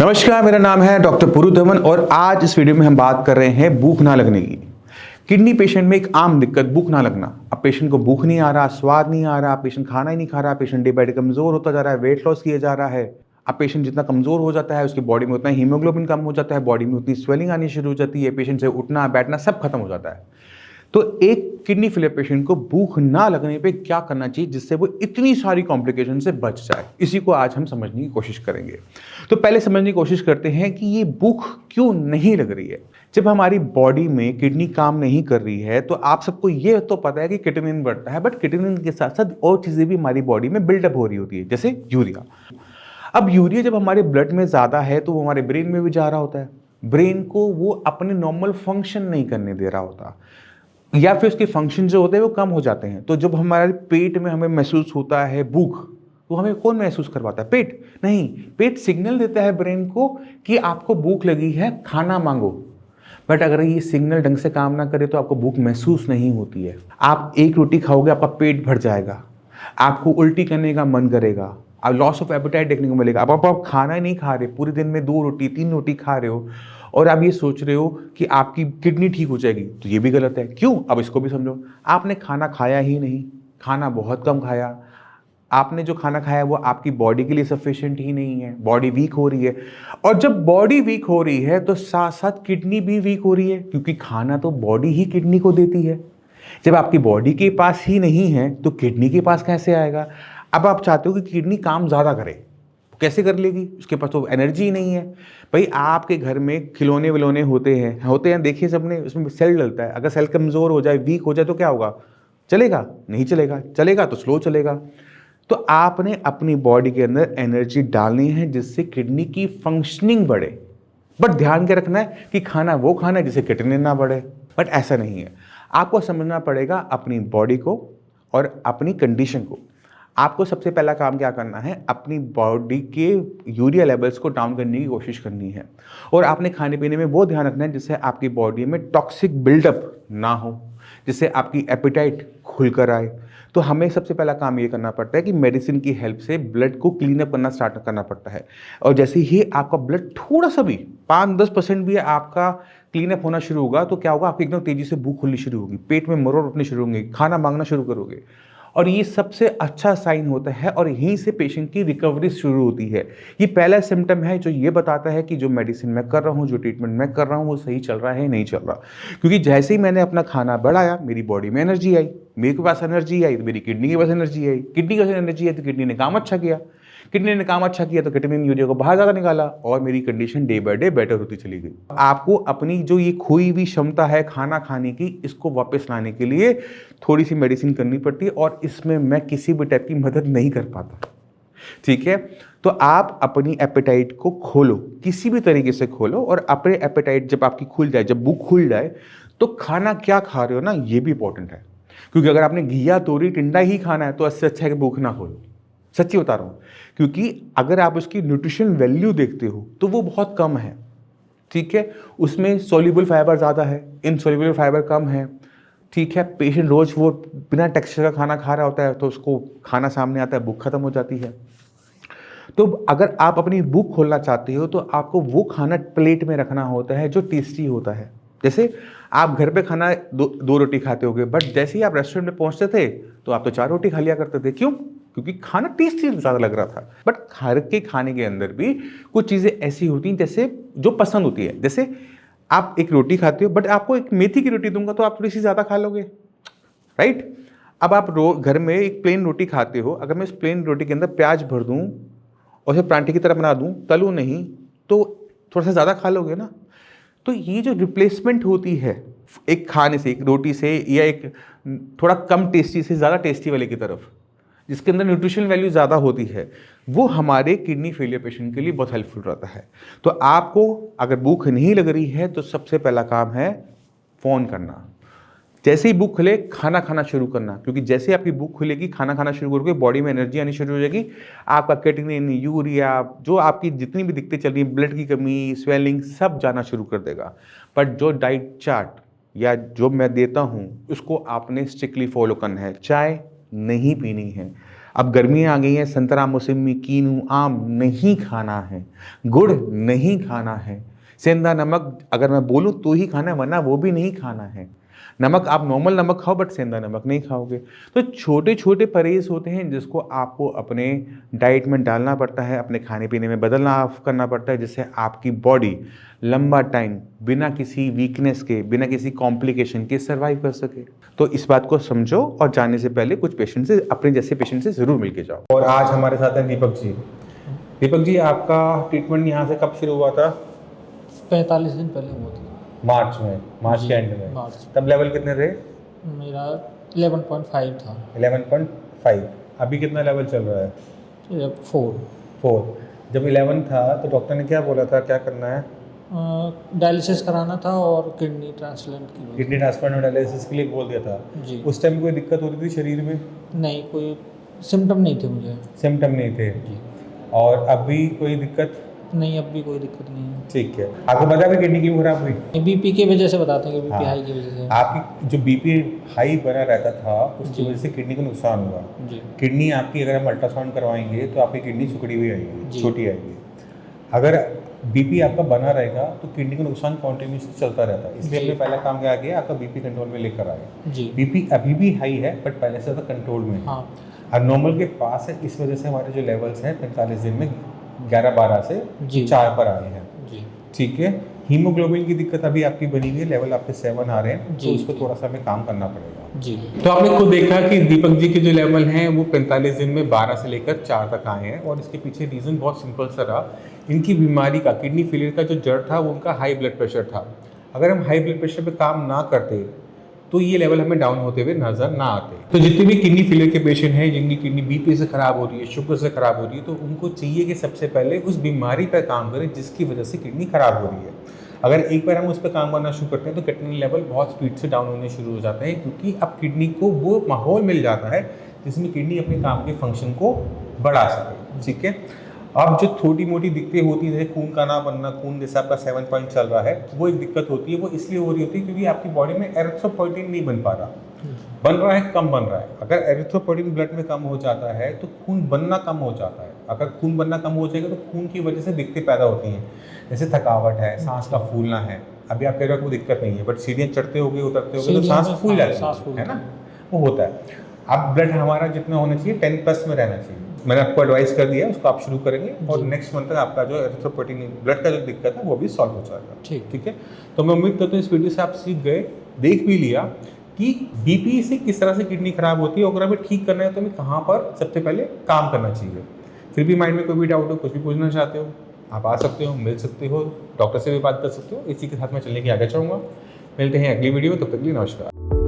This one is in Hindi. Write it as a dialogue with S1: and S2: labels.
S1: नमस्कार, मेरा नाम है डॉक्टर पुरु धवन और आज इस वीडियो में हम बात कर रहे हैं भूख ना लगने की। किडनी पेशेंट में एक आम दिक्कत भूख ना लगना। अब पेशेंट को भूख नहीं आ रहा, स्वाद नहीं आ रहा, पेशेंट खाना ही नहीं खा रहा, पेशेंट डे बाय डे कमजोर होता जा रहा है, वेट लॉस किया जा रहा है। अब पेशेंट जितना कमजोर हो जाता है उसकी बॉडी में उतना हीमोग्लोबिन कम हो जाता है, बॉडी में उतनी स्वेलिंग आनी शुरू हो जाती है, पेशेंट से उठना बैठना सब खत्म हो जाता है। तो एक किडनी फेलियर पेशेंट को भूख ना लगने पे क्या करना चाहिए जिससे वो इतनी सारी कॉम्प्लिकेशन से बच जाए, इसी को आज हम समझने की कोशिश करेंगे। तो पहले समझने की कोशिश करते हैं कि ये भूख क्यों नहीं लग रही है। जब हमारी बॉडी में किडनी काम नहीं कर रही है तो आप सबको ये तो पता है कि क्रिएटिनिन बढ़ता है, बट क्रिएटिनिन के साथ साथ और चीजें भी हमारी बॉडी में बिल्डअप हो रही होती है, जैसे यूरिया। अब यूरिया जब हमारे ब्लड में ज्यादा है तो वो हमारे ब्रेन में भी जा रहा होता है, ब्रेन को वो अपने नॉर्मल फंक्शन नहीं करने दे रहा होता, या फिर उसके फंक्शन जो होते हैं वो कम हो जाते हैं। तो जब हमारे पेट में हमें महसूस होता है भूख, तो हमें कौन महसूस करवाता है? पेट नहीं, पेट सिग्नल देता है ब्रेन को कि आपको भूख लगी है, खाना मांगो। बट अगर ये सिग्नल ढंग से काम ना करे तो आपको भूख महसूस नहीं होती है। आप एक रोटी खाओगे, आपका पेट भर जाएगा, आपको उल्टी करने का मन करेगा, आप लॉस ऑफ एपेटाइट देखने को मिलेगा। अब आप खाना ही नहीं खा रहे, पूरे दिन में 2 रोटी 3 रोटी खा रहे हो और आप ये सोच रहे हो कि आपकी किडनी ठीक हो जाएगी, तो ये भी गलत है। क्यों? अब इसको भी समझो। आपने खाना खाया ही नहीं, खाना बहुत कम खाया, आपने जो खाना खाया वो आपकी बॉडी के लिए सफिशिएंट ही नहीं है, बॉडी वीक हो रही है। और जब बॉडी वीक हो रही है तो साथ साथ किडनी भी वीक हो रही है, क्योंकि खाना तो बॉडी ही किडनी को देती है। जब आपकी बॉडी के पास ही नहीं है तो किडनी के पास कैसे आएगा? अब आप चाहते हो कि किडनी काम ज़्यादा करे, कैसे कर लेगी? उसके पास तो एनर्जी ही नहीं है। भाई आपके घर में खिलौने विलौने होते हैं, देखिए सबने, उसमें सेल डलता है। अगर सेल कमज़ोर हो जाए, वीक हो जाए तो क्या होगा? चलेगा? नहीं चलेगा, चलेगा तो स्लो चलेगा। तो आपने अपनी बॉडी के अंदर एनर्जी डालनी है जिससे किडनी की फंक्शनिंग बढ़े। बट ध्यान के रखना है कि खाना वो खाना है जिससे क्रिएटिनिन ना बढ़े। बट ऐसा नहीं है, आपको समझना पड़ेगा अपनी बॉडी को और अपनी कंडीशन को। आपको सबसे पहला काम क्या करना है? अपनी बॉडी के यूरिया लेवल्स को डाउन करने की कोशिश करनी है। और आपने खाने पीने में वो ध्यान रखना है जिससे आपकी बॉडी में टॉक्सिक बिल्डअप ना हो, जिससे आपकी एपेटाइट खुलकर आए। तो हमें सबसे पहला काम ये करना पड़ता है कि मेडिसिन की हेल्प से ब्लड को क्लीन अप करना स्टार्ट करना पड़ता है। और जैसे ही आपका ब्लड थोड़ा सा भी 5-10% भी आपका क्लीन अप होना शुरू होगा तो क्या होगा? आपकी एकदम तेजी से भूख खुलनी शुरू होगी, पेट में मरोड़ उठने शुरू होंगे, खाना मांगना शुरू करोगे। और ये सबसे अच्छा साइन होता है और यहीं से पेशेंट की रिकवरी शुरू होती है। ये पहला सिम्टम है जो ये बताता है कि जो मेडिसिन मैं कर रहा हूँ, जो ट्रीटमेंट मैं कर रहा हूँ वो सही चल रहा है नहीं चल रहा। क्योंकि जैसे ही मैंने अपना खाना बढ़ाया, मेरी बॉडी में एनर्जी आई, मेरे के पास एनर्जी आई तो मेरी किडनी के पास एनर्जी आई, किडनी के पास एनर्जी आई तो किडनी ने काम अच्छा किया, किडनी ने काम अच्छा किया तो क्रिएटिनिन यूरिया को बाहर ज़्यादा निकाला और मेरी condition day by day better होती चली गई। आपको अपनी जो ये खोई हुई क्षमता है खाना खाने की, इसको वापस लाने के लिए थोड़ी सी मेडिसिन करनी पड़ती है और इसमें मैं किसी भी टाइप की मदद नहीं कर पाता। ठीक है, तो आप अपनी एपेटाइट को खोलो, किसी भी तरीके से खोलो। और अपने एपेटाइट जब आपकी खुल जाए, जब भूख खुल जाए, तो खाना क्या खा रहे हो ना, ये भी इंपॉर्टेंट है। क्योंकि अगर आपने घिया तोरी टिंडा ही खाना है तो इससे अच्छा है कि भूख ना खोलो। सच्ची बता रहा हूँ, क्योंकि अगर आप उसकी न्यूट्रिशन वैल्यू देखते हो तो वो बहुत कम है। ठीक है, उसमें सोल्यूबल फाइबर ज़्यादा है, इनसोल्यूबल फाइबर कम है। ठीक है, पेशेंट रोज वो बिना टेक्सचर का खाना खा रहा होता है तो उसको खाना सामने आता है, भूख खत्म हो जाती है। तो अगर आप अपनी भूख खोलना चाहते हो तो आपको वो खाना प्लेट में रखना होता है जो टेस्टी होता है। जैसे आप घर पे खाना दो रोटी खाते होगे, बट जैसे ही आप रेस्टोरेंट में पहुंचते थे तो आप तो 4 रोटी खा लिया करते थे। क्यों? क्योंकि खाना टेस्टी ज़्यादा लग रहा था। बट घर के खाने के अंदर भी कुछ चीज़ें ऐसी होती हैं जैसे जो पसंद होती है। जैसे आप एक रोटी खाते हो, बट आपको एक मेथी की रोटी दूंगा तो आप थोड़ी सी ज़्यादा खा लोगे, राइट? अब आप घर में एक प्लेन रोटी खाते हो, अगर मैं इस प्लेन रोटी के अंदर प्याज भर दूँ और उसे परांठे की तरह बना दूँ, तलूँ नहीं, तो थोड़ा सा ज़्यादा खा लोगे ना। तो ये जो रिप्लेसमेंट होती है एक खाने से, एक रोटी से, या एक थोड़ा कम टेस्टी से ज़्यादा टेस्टी वाले की तरफ, जिसके अंदर न्यूट्रिशन वैल्यू ज़्यादा होती है, वो हमारे किडनी फेलियर पेशेंट के लिए बहुत हेल्पफुल रहता है। तो आपको अगर भूख नहीं लग रही है तो सबसे पहला काम है फ़ोन करना। जैसे ही भूख खुले खाना खाना शुरू करना, क्योंकि जैसे आपकी भूख खुलेगी खाना खाना शुरू करोगे, बॉडी में एनर्जी आनी शुरू हो जाएगी, आपका क्रिएटिनिन, यूरिया, जो आपकी जितनी भी दिक्कतें चल रही हैं, ब्लड की कमी, स्वेलिंग, सब जाना शुरू कर देगा। बट जो डाइट चार्ट या जो मैं देता हूँ उसको आपने स्ट्रिक्टली फॉलो करना है। चाय नहीं पीनी है, अब गर्मियाँ आ गई हैं, संतरा, मौसमी, कीनू, आम नहीं खाना है, गुड़ नहीं खाना है, सेंधा नमक अगर मैं बोलूँ तो ही खाना है, वरना वो भी नहीं खाना है। नमक आप नॉर्मल नमक खाओ बट सेंधा नमक नहीं खाओगे। तो छोटे छोटे परहेज होते हैं जिसको आपको अपने डाइट में डालना पड़ता है, अपने खाने पीने में बदलना करना पड़ता है, जिससे आपकी बॉडी लंबा टाइम बिना किसी वीकनेस के, बिना किसी कॉम्प्लिकेशन के सर्वाइव कर सके। तो इस बात को समझो और जाने से पहले कुछ पेशेंट से, अपने जैसे पेशेंट से ज़रूर मिल के जाओ। और आज हमारे साथ हैं दीपक जी। दीपक जी, आपका ट्रीटमेंट यहाँ से कब शुरू हुआ था?
S2: 45 दिन पहले हुआ था।
S1: मार्च में, मार्च के एंड में।
S2: मार्च
S1: तब लेवल कितने थे?
S2: मेरा 11.5 था।
S1: 11.5। अभी कितना लेवल चल रहा है?
S2: 4।
S1: जब 11 था तो डॉक्टर ने क्या बोला था, क्या करना है?
S2: डायलिसिस कराना था और किडनी ट्रांसप्लांट की।
S1: किडनी ट्रांसप्लांट और डायलिसिस के लिए बोल दिया था
S2: जी।
S1: उस टाइम कोई दिक्कत होती थी शरीर में?
S2: नहीं, कोई सिम्टम नहीं थे मुझे।
S1: सिम्टम नहीं थे।
S2: जी।
S1: और अभी कोई दिक्कत?
S2: नहीं, अब भी कोई दिक्कत नहीं है।
S1: ठीक है। आपको पता है किडनी क्यों खराब हुई?
S2: बीपी की वजह से बताते हैं कि बीपी
S1: हाँ।
S2: हाई की वजह से।
S1: आपकी जो बीपी हाई बना रहता था उसकी
S2: जी।
S1: वजह से किडनी को नुकसान हुआ।
S2: जी।
S1: किडनी आपकी, अगर हम अल्ट्रासाउंड करवाएंगे तो आपकी किडनी सिकुड़ी हुई आएगी,
S2: जी।
S1: छोटी आएगी। अगर बीपी आपका बना रहेगा तो किडनी का नुकसान कॉन्टिन्यूसली चलता रहता है। इसलिए
S2: जी।
S1: हमने पहला काम क्या किया, आपका बीपी कंट्रोल में लेकर आए।
S2: जी।
S1: बीपी अभी भी हाई है बट पहले से ज़्यादा कंट्रोल में है।
S2: हाँ।
S1: अब नॉर्मल के पास है, इस वजह से हमारे जो लेवल्स हैं 45 दिन में 11-12 से
S2: जी।
S1: 4 पर आए हैं।
S2: जी।
S1: ठीक है। हीमोग्लोबिन की दिक्कत अभी आपकी बनी हुई है, लेवल आपके 7 आ रहे हैं, तो
S2: जी।
S1: उस पर थोड़ा सा हमें काम करना पड़ेगा।
S2: जी।
S1: तो आपने खुद देखा कि दीपक जी के जो लेवल हैं वो 45 दिन में 12 से लेकर 4 तक आए हैं, और इसके पीछे रीज़न बहुत सिंपल सा रहा। इनकी बीमारी का, किडनी फेलियर का जो जड़ था वो उनका हाई ब्लड प्रेशर था। अगर हम हाई ब्लड प्रेशर पे काम ना करते तो ये लेवल हमें डाउन होते हुए नजर ना आते। तो जितने भी किडनी फेलियर के पेशेंट हैं जिनकी किडनी बीपी से खराब हो रही है, शुगर से खराब हो रही है, तो उनको चाहिए कि सबसे पहले उस बीमारी पर काम करें जिसकी वजह से किडनी खराब हो रही है। अगर एक बार हम उस पर काम करना शुरू करते हैं तो किडनी लेवल बहुत स्पीड से डाउन होने शुरू हो जाते हैं, क्योंकि अब किडनी को वो माहौल मिल जाता है जिसमें किडनी अपने काम के फंक्शन को बढ़ा सके। ठीक है। अब जो छोटी मोटी दिक्कतें होती हैं, जैसे खून का ना बनना, खून जैसे आपका 7 पॉइंट चल रहा है, वो एक दिक्कत होती है। वो इसलिए हो रही होती है क्योंकि आपकी बॉडी में एरिथ्रोपोइटिन नहीं बन पा रहा, बन रहा है, कम बन रहा है। अगर एरिथ्रोपोइटिन ब्लड में कम हो जाता है तो खून बनना कम हो जाता है। अगर खून बनना कम हो जाएगा तो खून की वजह से दिक्कतें पैदा होती हैं, जैसे थकावट है, सांस का फूलना है। अभी आप कह रहे हो कोई दिक्कत नहीं है, बट सीढ़ियाँ चढ़ते होगे उतरते होगे तो सांस फूल जाती है ना, वो होता है। अब ब्लड हमारा जितना होना चाहिए 10+ में रहना चाहिए। मैंने आपको एडवाइस कर दिया, उसको आप शुरू करेंगे और नेक्स्ट मंथ तक आपका जो एरिथ्रोपोइटिन ब्लड का जो दिक्कत है वो भी सॉल्व हो जाएगा। ठीक है। तो मैं उम्मीद करता हूँ इस वीडियो से आप सीख गए, देख भी लिया कि बीपी से किस तरह से किडनी खराब होती है, और अगर हमें ठीक करना है तो हमें कहाँ पर सबसे पहले काम करना चाहिए। फिर भी माइंड में कोई भी डाउट हो, कुछ भी पूछना चाहते हो, आप आ सकते हो, मिल सकते हो, डॉक्टर से भी बात कर सकते हो। इसी के साथ मैं चलने की आगे चाहूँगा। मिलते हैं अगली वीडियो में, तब तक के लिए नमस्कार।